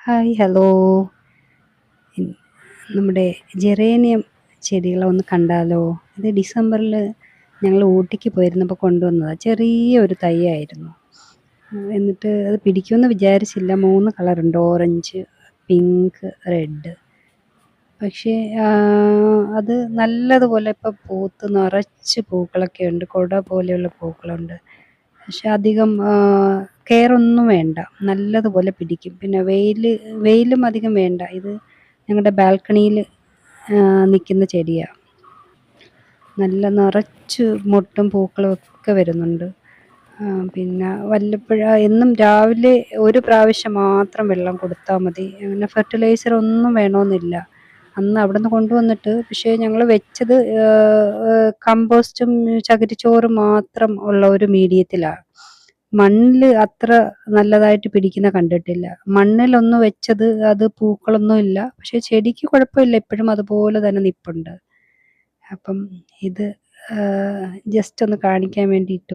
Hi hello. In- നമ്മുടെ geranium ചെടികളൊന്ന് കണ്ടാലോ? ഇത് ഡിസംബറിൽ ഞങ്ങൾ ഊട്ടിക്ക് പോയിരുന്നപ്പോൾ കൊണ്ടുവന്നതാണ്. ചെറിയൊരു തൈയായിരുന്നു. എന്നിട്ട് അത് പിടിക്കുമെന്ന് വിചാരിച്ചില്ല. 3 കളറുണ്ട്: ഓറഞ്ച്, പിങ്ക്, റെഡ്. പക്ഷേ അത് നല്ലതുപോലെ ഇപ്പം പൂത്ത് നിറച്ച് പൂക്കളൊക്കെ ഉണ്ട്. കുട പോലെയുള്ള പൂക്കളുണ്ട്. പക്ഷെ അധികം കെയറൊന്നും വേണ്ട. നല്ലതുപോലെ പിടിക്കും. പിന്നെ വെയിലും അധികം വേണ്ട. ഇത് ഞങ്ങളുടെ ബാൽക്കണിയിൽ നിൽക്കുന്ന ചെടിയാണ്. നല്ല നിറച്ച് മൊട്ടും പൂക്കളും ഒക്കെ വരുന്നുണ്ട്. പിന്നെ എന്നും രാവിലെ ഒരു പ്രാവശ്യം മാത്രം വെള്ളം കൊടുത്താൽ മതി. അങ്ങനെ ഫെർട്ടിലൈസർ ഒന്നും വേണമെന്നില്ല. അന്ന് അവിടുന്ന് കൊണ്ടുവന്നിട്ട്, പക്ഷേ ഞങ്ങൾ വെച്ചത് കമ്പോസ്റ്റും ചകിരിച്ചോറും മാത്രം ഉള്ള ഒരു മീഡിയത്തിലാണ്. മണ്ണിൽ അത്ര നല്ലതായിട്ട് പിടിക്കുന്ന കണ്ടിട്ടില്ല. മണ്ണിലൊന്ന് വെച്ചത്, അത് പൂക്കളൊന്നും ഇല്ല. പക്ഷേ ചെടിക്ക് കുഴപ്പമില്ല, ഇപ്പോഴും അതുപോലെ തന്നെ നിൽപ്പുണ്ട്. അപ്പം ഇത് ജസ്റ്റ് ഒന്ന് കാണിക്കാൻ വേണ്ടിയിട്ട്